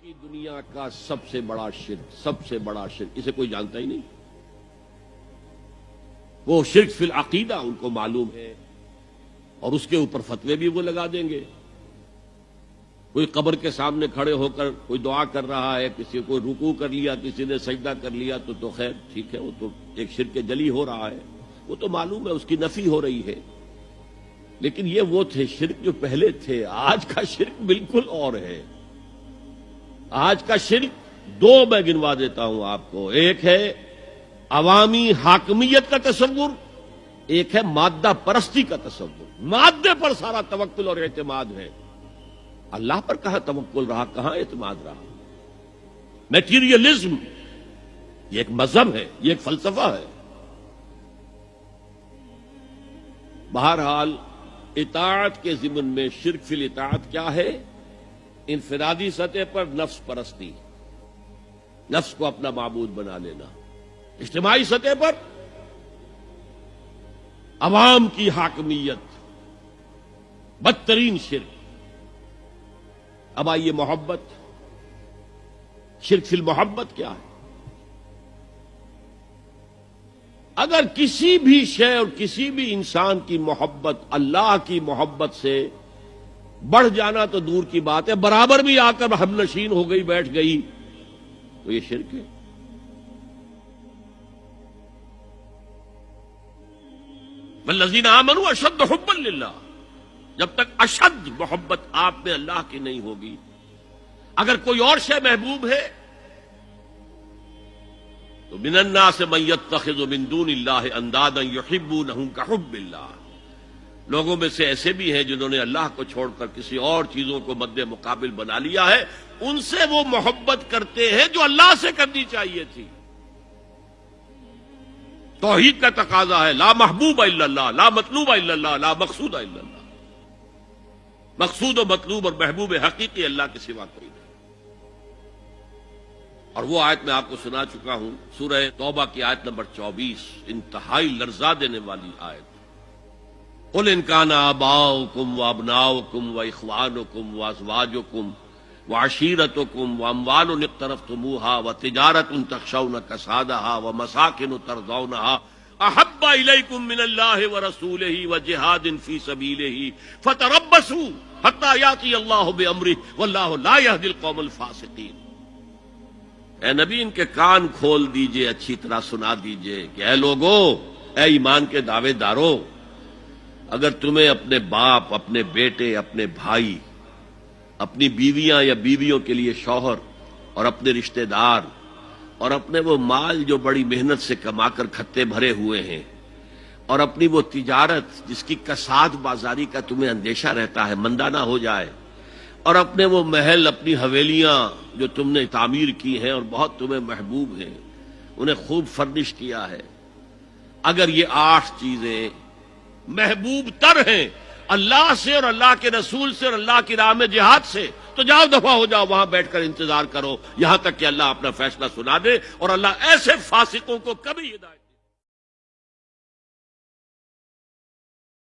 کی دنیا کا سب سے بڑا شرک اسے کوئی جانتا ہی نہیں. وہ شرک فی العقیدہ ان کو معلوم ہے اور اس کے اوپر فتوے بھی وہ لگا دیں گے. کوئی قبر کے سامنے کھڑے ہو کر کوئی دعا کر رہا ہے, کسی کو رکوع کر لیا, کسی نے سجدہ کر لیا تو خیر ٹھیک ہے, وہ تو ایک شرک جلی ہو رہا ہے, وہ تو معلوم ہے, اس کی نفی ہو رہی ہے. لیکن یہ وہ تھے شرک جو پہلے تھے. آج کا شرک بالکل اور ہے. آج کا شرک دو میں گنوا دیتا ہوں آپ کو. ایک ہے عوامی حاکمیت کا تصور, ایک ہے مادہ پرستی کا تصور. مادے پر سارا توکل اور اعتماد ہے. اللہ پر کہاں توکل رہا, کہاں اعتماد رہا. میٹیریلزم یہ ایک مذہب ہے, یہ ایک فلسفہ ہے. بہرحال اطاعت کے ضمن میں شرک فی الاطاعت کیا ہے؟ انفرادی سطح پر نفس پرستی, نفس کو اپنا معبود بنا لینا. اجتماعی سطح پر عوام کی حاکمیت, بدترین شرک. اب آئیے محبت, شرک فی المحبت کیا ہے؟ اگر کسی بھی شے اور کسی بھی انسان کی محبت اللہ کی محبت سے بڑھ جانا تو دور کی بات ہے, برابر بھی آ کر ہم نشین ہو گئی, بیٹھ گئی, تو یہ شرک ہے. والذین آمنوا اشد حبا للہ. جب تک اشد محبت آپ میں اللہ کی نہیں ہوگی, اگر کوئی اور شے محبوب ہے تو من الناس من یتخذ من دون اللہ اندادا یحبونہم کحب اللہ. لوگوں میں سے ایسے بھی ہیں جنہوں نے اللہ کو چھوڑ کر کسی اور چیزوں کو مد مقابل بنا لیا ہے. ان سے وہ محبت کرتے ہیں جو اللہ سے کرنی چاہیے تھی. توحید کا تقاضا ہے لا محبوب الا اللہ, لا مطلوب الا اللہ, لا مقصود الا اللہ. مقصود و مطلوب اور محبوب حقیقی اللہ کے سوا کوئی نہیں. اور وہ آیت میں آپ کو سنا چکا ہوں, سورہ توبہ کی آیت نمبر 24, انتہائی لرزا دینے والی آیت. قل ان کان آباؤکم وابناؤکم واخوانکم وازواجکم وعشیرتکم واموال اقترفتموها وتجارۃ تخشون کسادها ومساکن ترضونها احب الیکم من اللہ ورسولہ وجہاد فی سبیلہ فتربصوا حتی یاتی اللہ بامرہ واللہ لا یہدی القوم الفاسقین. اے نبی ان کے کان کھول دیجئے, اچھی طرح سنا دیجئے کہ اے لوگو, اے ایمان کے دعوے دارو, اگر تمہیں اپنے باپ, اپنے بیٹے, اپنے بھائی, اپنی بیویاں یا بیویوں کے لیے شوہر اور اپنے رشتہ دار اور اپنے وہ مال جو بڑی محنت سے کما کر کھتے بھرے ہوئے ہیں اور اپنی وہ تجارت جس کی کساد بازاری کا تمہیں اندیشہ رہتا ہے مندہ نہ ہو جائے, اور اپنے وہ محل, اپنی حویلیاں جو تم نے تعمیر کی ہیں اور بہت تمہیں محبوب ہیں, انہیں خوب فرنش کیا ہے, اگر یہ 8 چیزیں محبوب تر ہیں اللہ سے اور اللہ کے رسول سے اور اللہ کی راہ میں جہاد سے, تو جاؤ دفع ہو جاؤ, وہاں بیٹھ کر انتظار کرو یہاں تک کہ اللہ اپنا فیصلہ سنا دے. اور اللہ ایسے فاسقوں کو کبھی ہدایت